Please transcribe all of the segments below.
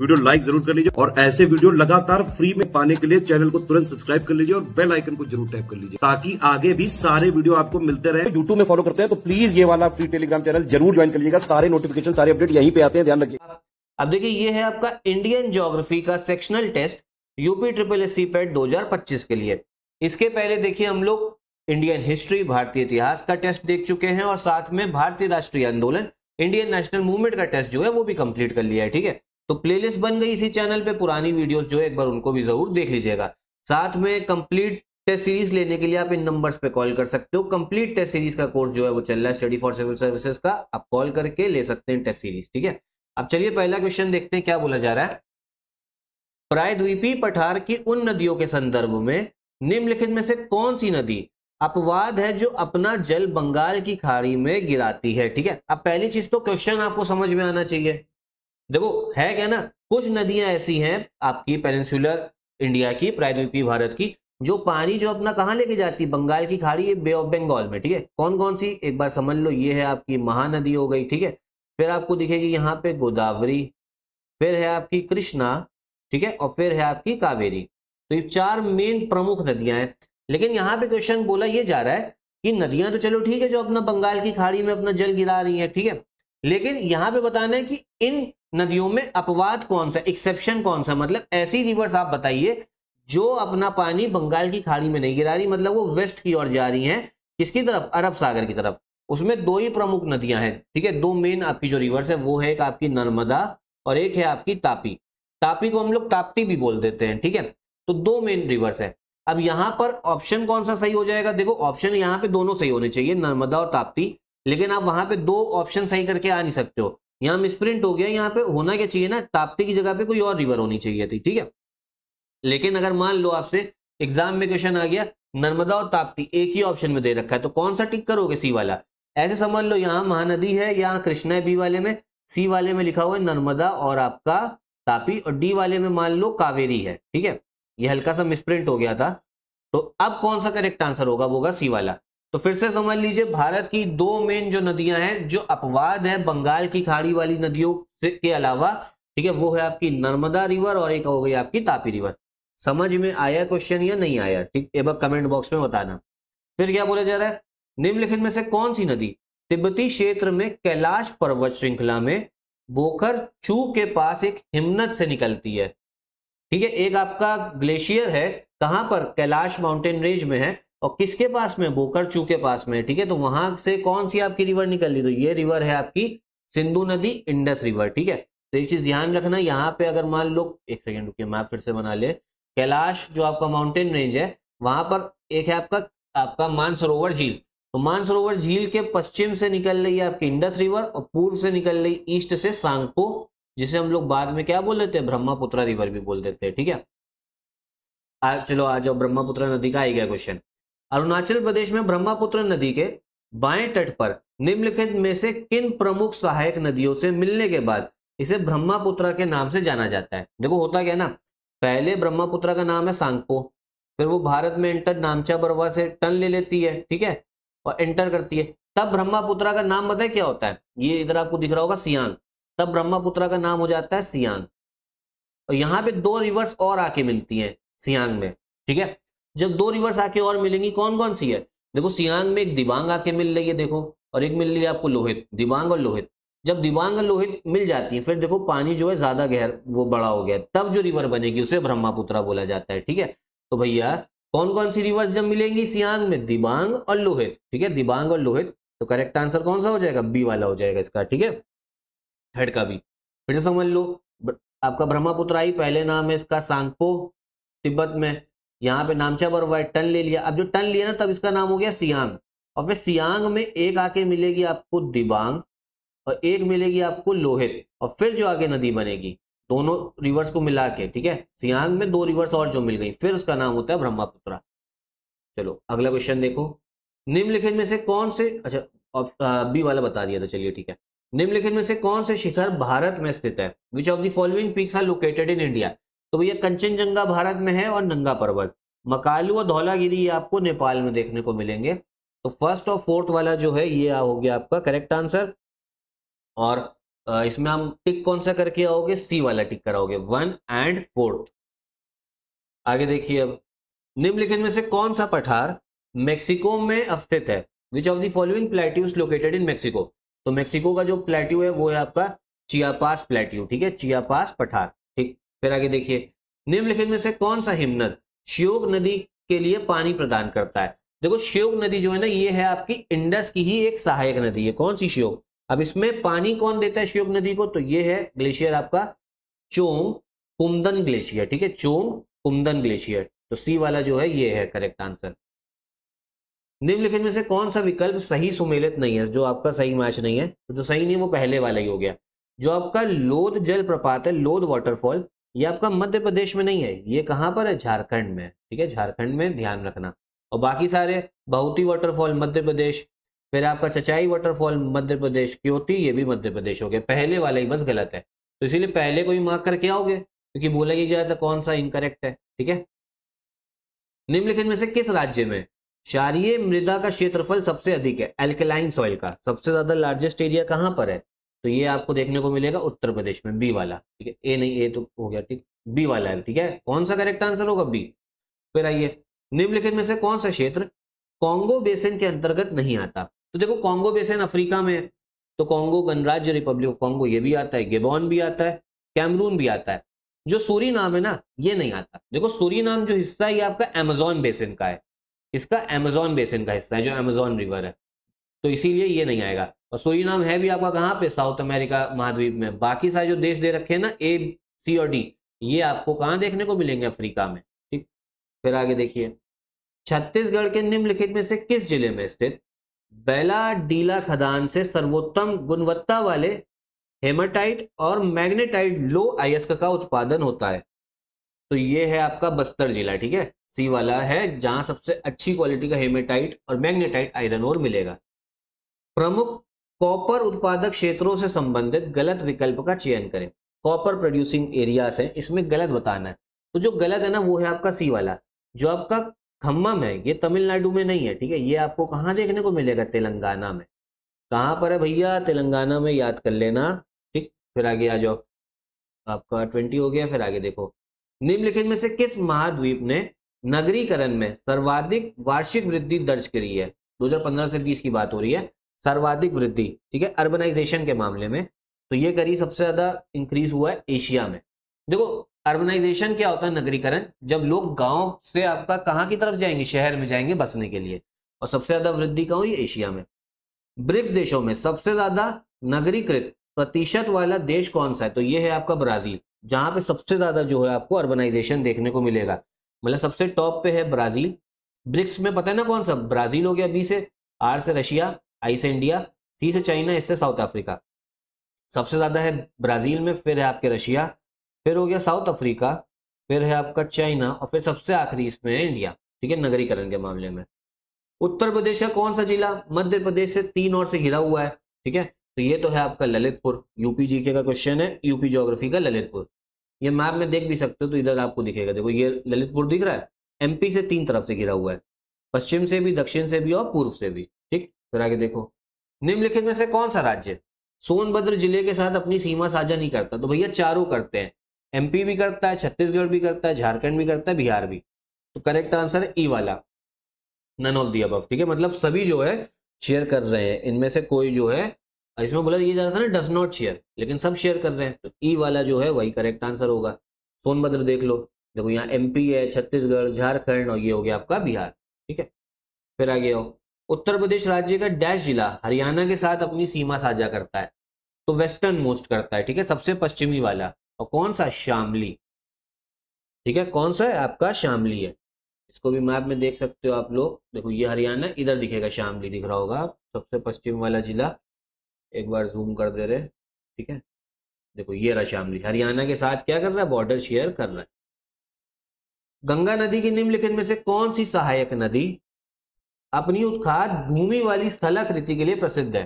Video like जरूर कर लीजिए और ऐसे वीडियो लगातार फ्री में पाने के लिए चैनल को तुरंत सब्सक्राइब कर लीजिए और बेल आइकन को जरूर टैप कर लीजिए ताकि आगे भी सारे वीडियो आपको मिलते रहे। यूट्यूब में फॉलो करते हैं तो प्लीज ये वाला फ्री टेलीग्राम चैनल जरूर ज्वाइन कर लीजिएगा। सारे नोटिफिकेशन सारे अपडेट यहीं पे आते हैं, ध्यान रखिए। अब देखिए ये है आपका इंडियन ज्योग्राफी का sectional test UP triple S C PET 2025 के लिए। इसके पहले देखिए हम लोग इंडियन हिस्ट्री भारतीय इतिहास का टेस्ट देख चुके हैं और साथ में भारतीय राष्ट्रीय आंदोलन इंडियन नेशनल मूवमेंट का टेस्ट जो है वो भी कंप्लीट कर लिया है। ठीक है, तो प्लेलिस्ट बन गई इसी चैनल पे, पुरानी वीडियोस जो है एक बार उनको भी जरूर देख लीजिएगा। साथ में कंप्लीट टेस्ट सीरीज लेने के लिए आप इन नंबर्स पे कॉल कर सकते हो। कंप्लीट टेस्ट सीरीज का कोर्स जो है वो चल रहा है स्टडी फॉर सिविल सर्विसेज का, आप कॉल करके ले सकते हैं टेस्ट सीरीज। ठीक है, अब चलिए पहला क्वेश्चन देखते हैं क्या बोला जा रहा है। प्रायद्वीपीय पठार की उन नदियों के संदर्भ में निम्नलिखित में से कौन सी नदी अपवाद है जो अपना जल बंगाल की खाड़ी में गिराती है। ठीक है, अब पहली चीज तो क्वेश्चन आपको समझ में आना चाहिए। देखो है क्या ना, कुछ नदियां ऐसी हैं आपकी पेनिनसुलर इंडिया की, प्रायद्वीपीय भारत की, जो पानी जो अपना कहां लेके जाती है, बंगाल की खाड़ी, बे ऑफ बंगाल में। ठीक है, कौन कौन सी एक बार समझ लो। ये है आपकी महानदी हो गई, ठीक है, फिर आपको दिखेगी यहाँ पे गोदावरी, फिर है आपकी कृष्णा, ठीक है, और फिर है आपकी कावेरी। तो ये चार मेन प्रमुख नदियां हैं। लेकिन यहाँ पे क्वेश्चन बोला ये जा रहा है कि नदियां तो चलो ठीक है जो अपना बंगाल की खाड़ी में अपना जल गिरा रही है, ठीक है, लेकिन यहाँ पे बताना है कि इन नदियों में अपवाद कौन सा, एक्सेप्शन कौन सा, मतलब ऐसी रिवर्स आप बताइए जो अपना पानी बंगाल की खाड़ी में नहीं गिरा रही, मतलब वो वेस्ट की ओर जा रही हैं, किसकी तरफ, अरब सागर की तरफ। उसमें दो ही प्रमुख नदियां हैं, ठीक है, दो मेन आपकी जो रिवर्स है वो है एक आपकी नर्मदा और एक है आपकी तापी। तापी को हम लोग ताप्ती भी बोल देते हैं। ठीक है, तो दो मेन रिवर्स है। अब यहां पर ऑप्शन कौन सा सही हो जाएगा, देखो ऑप्शन यहाँ पे दोनों सही होने चाहिए, नर्मदा और ताप्ती, लेकिन आप वहां पे दो ऑप्शन सही करके आ नहीं सकते हो। यहाँ मिसप्रिंट हो गया, यहाँ पे होना क्या चाहिए ना, ताप्ती की जगह पे कोई और रिवर होनी चाहिए थी। ठीक है, लेकिन अगर मान लो आपसे एग्जाम में क्वेश्चन आ गया नर्मदा और ताप्ती एक ही ऑप्शन में दे रखा है, तो कौन सा टिक करोगे, सी वाला। ऐसे समझ लो यहाँ महानदी है, यहाँ कृष्णा है बी वाले में, सी वाले में लिखा हुआ है नर्मदा और आपका तापी, और डी वाले में मान लो कावेरी है। ठीक है, ये हल्का सा मिसप्रिंट हो गया था। तो अब कौन सा करेक्ट आंसर होगा, वो होगा सी वाला। तो फिर से समझ लीजिए भारत की दो मेन जो नदियां हैं जो अपवाद है बंगाल की खाड़ी वाली नदियों के अलावा, ठीक है, वो है आपकी नर्मदा रिवर और एक हो गई आपकी तापी रिवर। समझ में आया क्वेश्चन या नहीं आया, ठीक, एक बार कमेंट बॉक्स में बताना। फिर क्या बोला जा रहा है, निम्नलिखित में से कौन सी नदी तिब्बती क्षेत्र में कैलाश पर्वत श्रृंखला में बोखर चू के पास एक हिमनद से निकलती है। ठीक है, एक आपका ग्लेशियर है, कहां पर, कैलाश माउंटेन रेंज में है, और किसके पास में, बोकर चू के पास में। ठीक है, तो वहां से कौन सी आपकी रिवर निकल रही, तो ये रिवर है आपकी सिंधु नदी, इंडस रिवर। ठीक है, तो एक चीज ध्यान रखना, यहाँ पे अगर मान लो, एक सेकंड रुकिए मैप फिर से बना ले, कैलाश जो आपका माउंटेन रेंज है वहां पर एक है आपका मानसरोवर झील, तो मानसरोवर झील के पश्चिम से निकल रही है आपकी इंडस रिवर और पूर्व से निकल रही ईस्ट से सांगपो, जिसे हम लोग बाद में क्या बोल देते हैं, ब्रह्मपुत्र रिवर भी बोल देते हैं। ठीक है, चलो आ जाओ, ब्रह्मपुत्र नदी का आ गया क्वेश्चन। अरुणाचल प्रदेश में ब्रह्मपुत्र नदी के बाएं तट पर निम्नलिखित में से किन प्रमुख सहायक नदियों से मिलने के बाद इसे ब्रह्मपुत्र के नाम से जाना जाता है। देखो होता क्या ना, पहले ब्रह्मपुत्र का नाम है सांगपो, फिर वो भारत में एंटर नामचा बरवा से टर्न ले लेती है, ठीक है, और एंटर करती है, तब ब्रह्मपुत्र का नाम बताए क्या होता है, ये इधर आपको दिख रहा होगा सियांग, तब ब्रह्मपुत्र का नाम हो जाता है सियांग। और यहाँ पे दो रिवर्स और आके मिलती हैं सियांग में। ठीक है, जब दो रिवर्स आके और मिलेंगी, कौन कौन सी है, देखो सियांग में एक दिबांग आके मिल रही है, देखो, और एक मिल रही है आपको लोहित, दिबांग और लोहित। जब दिबांग और लोहित मिल जाती है, फिर देखो पानी जो है ज्यादा गहर वो बड़ा हो गया, तब जो रिवर बनेगी उसे ब्रह्मपुत्र बोला जाता है। ठीक है, तो भैया कौन कौन सी रिवर्स जब मिलेंगी सियांग में, दिबांग और लोहित। ठीक है, दिबांग और लोहित, तो करेक्ट आंसर कौन सा हो जाएगा, बी वाला हो जाएगा इसका। ठीक है, थर्ड का भी फिर से समझ लो, आपका ब्रह्मपुत्र आई, पहले नाम है इसका सांगपो तिब्बत में, यहाँ पे नामचा बरवा टन ले लिया, अब जो टन लिया ना तब इसका नाम हो गया सियांग, और फिर सियांग में एक आके मिलेगी आपको दिबांग और एक मिलेगी आपको लोहित, और फिर जो आगे नदी बनेगी दोनों रिवर्स को मिला के, ठीक है, सियांग में दो रिवर्स और जो मिल गई, फिर उसका नाम होता है ब्रह्मपुत्र। चलो अगला क्वेश्चन देखो, निम्नलिखित में से कौन से, अच्छा बी वाला बता दिया था, चलिए ठीक है, निम्नलिखित में से कौन से शिखर भारत में स्थित है, which of the following peaks are located in India. तो भैया कंचनजंगा भारत में है और नंगा पर्वत, मकालू और धौलागिरी ये आपको नेपाल में देखने को मिलेंगे। तो फर्स्ट और फोर्थ वाला जो है ये हो गया आपका करेक्ट आंसर, और इसमें हम टिक कौन सा करके आओगे, सी वाला टिक कराओगे, 1 and 4th। आगे देखिए अब, निम्नलिखित में से कौन सा पठार मेक्सिको में अवस्थित है, which of the following plateaus located in Mexico. तो मेक्सिको का जो प्लेट्यू है वो है आपका चियापास प्लेट्यू, ठीक है, चियापास पठार, ठीक। फिर आगे देखिए, निम्नलिखित में से कौन सा हिमनद श्योक नदी के लिए पानी प्रदान करता है। देखो श्योक नदी जो है ना, ये है आपकी इंडस की ही एक सहायक नदी है। कौन सी, श्योक। अब इसमें पानी कौन देता है श्योक नदी को, तो ये है ग्लेशियर आपका चोंग कुमदन ग्लेशियर, ठीक है, चोंग कुमदन ग्लेशियर। तो सी वाला जो है ये है करेक्ट आंसर। निम्नलिखित में से कौन सा विकल्प सही सुमेलित नहीं है, जो आपका सही मैच नहीं है, तो जो सही नहीं है वो पहले वाला ही हो गया। जो आपका लोध जल प्रपात है, लोध वाटरफॉल, ये आपका मध्य प्रदेश में नहीं है, ये कहां पर है, झारखंड में, ठीक है, झारखंड में, ध्यान रखना। और बाकी सारे बहुती वाटरफॉल मध्य प्रदेश, फिर आपका चचाई वाटरफॉल मध्य प्रदेश, क्योंकि ये भी मध्य प्रदेश हो गया, पहले वाला ही बस गलत है। तो इसीलिए पहले को ही मार्क करके आओगे, क्योंकि बोला ही जाए तो कौन सा इनकरेक्ट है, ठीक है। निम्नलिखित में से किस राज्य में क्षारीय मृदा का क्षेत्रफल सबसे अधिक है, एल्कलाइन सॉइल का सबसे ज्यादा लार्जेस्ट एरिया कहां पर है, तो ये आपको देखने को मिलेगा उत्तर प्रदेश में, बी वाला, ठीक है, ए नहीं, ए तो हो गया, ठीक, बी वाला है, ठीक है। कौन सा करेक्ट आंसर होगा, बी। फिर आइए, निम्नलिखित में से कौन सा क्षेत्र कॉन्गो बेसिन के अंतर्गत नहीं आता। तो देखो कॉन्गो बेसिन अफ्रीका में है, तो कॉन्गो गणराज्य रिपब्लिक ऑफ कॉन्गो ये भी आता है, गेबॉन भी आता है, कैमरून भी आता है। जो सूरीनाम है ना, ये नहीं आता। देखो सूरीनाम जो हिस्सा है ये आपका अमेजोन बेसिन का है, इसका अमेजोन बेसिन का हिस्सा है, जो अमेजोन रिवर है, तो इसीलिए ये नहीं आएगा। और सूरीनाम है भी आपका कहां पे, साउथ अमेरिका महाद्वीप में। बाकी सारे जो देश दे रखे हैं ना, ए, सी और डी, ये आपको कहां देखने को मिलेंगे, अफ्रीका में, ठीक। फिर आगे देखिए, छत्तीसगढ़ के निम्नलिखित में से किस जिले में स्थित बैलाडीला खदान से सर्वोत्तम गुणवत्ता वाले हेमाटाइट और मैग्नेटाइट लो अयस्क का उत्पादन होता है। तो ये है आपका बस्तर जिला, ठीक है, सी वाला है, जहां सबसे अच्छी क्वालिटी का हेमेटाइट और मैग्नेटाइट आयरन ओर मिलेगा। प्रमुख कॉपर उत्पादक क्षेत्रों से संबंधित गलत विकल्प का चयन करें। कॉपर प्रोड्यूसिंग एरियाज है, इसमें गलत बताना है। तो जो गलत है ना वो है आपका सी वाला, जो आपका खम्मम है ये तमिलनाडु में नहीं है, ठीक है, ये आपको कहां देखने को मिलेगा, तेलंगाना में। कहां पर है भैया, तेलंगाना में, याद कर लेना, ठीक। फिर आगे आ जाओ, आपका 20 हो गया। फिर आगे देखो, निम्नलिखित में से किस महाद्वीप ने नगरीकरण में सर्वाधिक वार्षिक वृद्धि दर्ज करी है। 2015 से 20 की बात हो रही है, सर्वाधिक वृद्धि, ठीक है, अर्बनाइजेशन के मामले में। तो ये करी सबसे ज्यादा इंक्रीज हुआ है एशिया में। देखो अर्बनाइजेशन क्या होता है, नगरीकरण, जब लोग गांव से आपका कहां की तरफ जाएंगे, शहर में जाएंगे बसने के लिए, और सबसे ज्यादा वृद्धि कहां हुई, एशिया में। ब्रिक्स देशों में सबसे ज्यादा नगरीकृत प्रतिशत वाला देश कौन सा है, तो ये है आपका ब्राजील, जहां पे सबसे ज्यादा जो है आपको अर्बनाइजेशन देखने को मिलेगा, मतलब सबसे टॉप पे है ब्राजील। ब्रिक्स में पता है ना कौन सा, ब्राजील हो गया बी से, आर से रशिया, आई से इंडिया, सी से चाइना, इससे साउथ अफ्रीका। सबसे ज्यादा है ब्राजील में, फिर है आपके रशिया, फिर हो गया साउथ अफ्रीका, फिर है आपका चाइना, और फिर सबसे आखिरी इसमें है इंडिया, ठीक है, नगरीकरण के मामले में। उत्तर प्रदेश का कौन सा जिला मध्य प्रदेश से 3 ओर से घिरा हुआ है, ठीक है, तो ये तो है आपका ललितपुर। यूपी जीके का क्वेश्चन है, यूपी ज्योग्राफी का, ललितपुर। ये मैप में देख भी सकते हो, तो इधर आपको दिखेगा, देखो ये ललितपुर दिख रहा है, एमपी से 3 तरफ से घिरा हुआ है, पश्चिम से भी, दक्षिण से भी और पूर्व से भी, ठीक। फिर आगे देखो, निम्नलिखित में से कौन सा राज्य सोनभद्र जिले के साथ अपनी सीमा साझा नहीं करता। तो भैया चारों करते हैं, एमपी भी करता है, छत्तीसगढ़ भी करता है, झारखंड भी करता है, बिहार भी। तो करेक्ट आंसर है ई वाला, नन ऑफ दी अबव, ठीक है, मतलब सभी जो है शेयर कर रहे हैं, इनमें से कोई जो है, इसमें बोला ये जा रहा था ना डज नॉट शेयर, लेकिन सब शेयर कर रहे हैं, तो ई वाला जो है वही करेक्ट आंसर होगा। सोनभद्र देख लो, देखो यहाँ एमपी है, छत्तीसगढ़, झारखंड, और ये हो गया आपका बिहार, ठीक है। फिर आगे आओ, उत्तर प्रदेश राज्य का डैश जिला हरियाणा के साथ अपनी सीमा साझा करता है, तो वेस्टर्न मोस्ट करता है, ठीक है, सबसे पश्चिमी वाला। और कौन सा, शामली, ठीक है, कौन सा है आपका, शामली है। इसको भी मैप में देख सकते हो आप लोग, देखो ये हरियाणा, इधर दिखेगा शामली, दिख रहा होगा सबसे पश्चिम वाला जिला, एक बार जूम कर दे रहे, ठीक है, देखो ये रहा शामली, हरियाणा के साथ क्या कर रहा है, बॉर्डर शेयर कर रहा है। गंगा नदी की निम्नलिखित में से कौन सी सहायक नदी अपनी उत्खात भूमि वाली स्थलाकृति के लिए प्रसिद्ध है,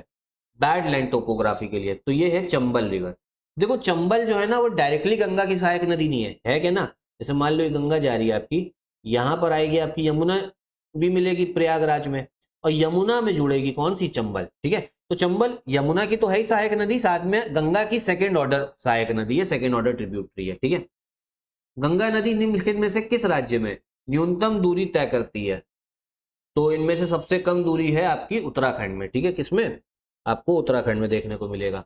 बैड लैंड टोपोग्राफी के लिए, तो ये है चंबल रिवर। देखो चंबल जो है ना वो डायरेक्टली गंगा की सहायक नदी नहीं है क्या ना, जैसे मान लो ये गंगा जा रही है आपकी, यहां पर आएगी आपकी यमुना भी मिलेगी प्रयागराज में, और यमुना में जुड़ेगी कौन सी, चंबल, ठीक है। तो चंबल यमुना की तो है ही सहायक नदी, साथ में गंगा की सेकेंड ऑर्डर सहायक नदी है, सेकेंड ऑर्डर ट्रिब्यूटरी है, ठीक है। गंगा नदी निम्नलिखित में से किस राज्य में न्यूनतम दूरी तय करती है? तो इनमें से सबसे कम दूरी है आपकी उत्तराखंड में, ठीक है। किसमें? आपको उत्तराखंड में देखने को मिलेगा।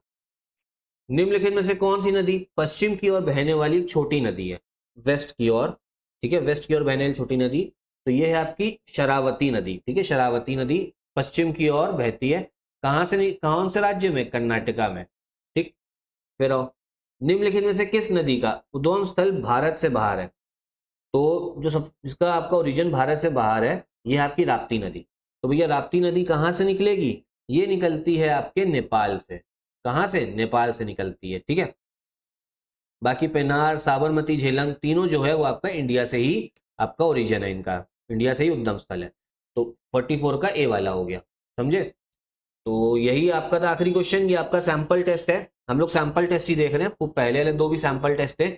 निम्नलिखित में से कौन सी नदी पश्चिम की ओर बहने वाली एक छोटी नदी है? वेस्ट की ओर, ठीक है, वेस्ट की ओर बहने वाली छोटी नदी, तो ये है आपकी शरावती नदी, ठीक है। शरावती नदी पश्चिम की ओर बहती है, कहां से, कौन से राज्य में? कर्नाटका में, ठीक। फिर आओ, निम्नलिखित में से किस नदी का उद्गम स्थल भारत से बाहर है? तो जो सब जिसका आपका ओरिजिन भारत से बाहर है, ये है आपकी राप्ती नदी। तो भैया राप्ती नदी कहां से निकलेगी? ये निकलती है आपके नेपाल से। कहां से? नेपाल से निकलती है, ठीक है। बाकी पेनार, साबरमती, झेलम तीनों जो है वो आपका इंडिया से ही आपका ओरिजिन है, इनका इंडिया से ही उद्गम स्थल है। तो 44 का ए वाला हो गया, समझे। तो यही आपका था आखिरी क्वेश्चन। ये आपका सैंपल टेस्ट है, हम लोग सैंपल टेस्ट ही देख रहे हैं, पहले वाले 2 भी सैंपल टेस्ट है,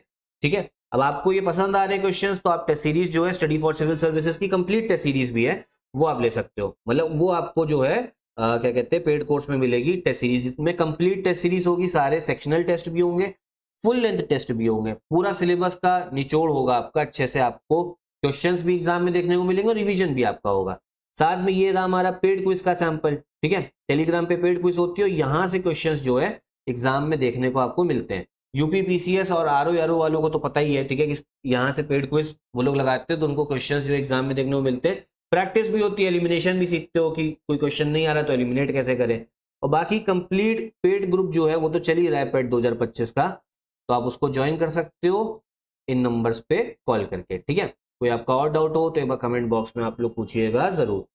ठीक है। अब आपको ये पसंद आ रहे हैं क्वेश्चंस, तो आप टेस्ट सीरीज जो है स्टडी फॉर सिविल सर्विसेज की कंप्लीट टेस्ट सीरीज भी है, वो आप ले सकते हो। मतलब वो आपको जो है क्या कहते हैं पेड कोर्स में मिलेगी टेस्ट सीरीज में। कंप्लीट टेस्ट सीरीज होगी, सारे सेक्शनल टेस्ट भी होंगे, फुल लेंथ टेस्ट भी होंगे, पूरा सिलेबस का निचोड़ होगा आपका, अच्छे से आपको क्वेश्चंस भी एग्जाम में देखने को मिलेंगे और रिवीजन भी आपका होगा। साथ में ये रहा हमारा पेड क्विज का सैंपल, ठीक है। टेलीग्राम पे पेड क्विज होती है, यहाँ से क्वेश्चंस जो है एग्जाम में देखने को आपको मिलते हैं। यूपी पीसीएस और आरओ वालों को तो पता ही है, ठीक है, कि यहाँ से पेड क्विज वो लोग लगाते हैं, तो उनको क्वेश्चंस जो एग्जाम में देखने को मिलते हैं। प्रैक्टिस भी होती है, एलिमिनेशन भी सीखते हो कि कोई क्वेश्चन नहीं आ रहा तो एलिमिनेट कैसे करें। और बाकी कंप्लीट पेड ग्रुप जो है वो तो चल ही रहा है पेड 2025 का, तो आप उसको ज्वाइन कर सकते हो इन नंबर्स पे कॉल करके, ठीक है। कोई आपका और डाउट हो तो एक बार कमेंट बॉक्स में आप लोग पूछिएगा जरूर।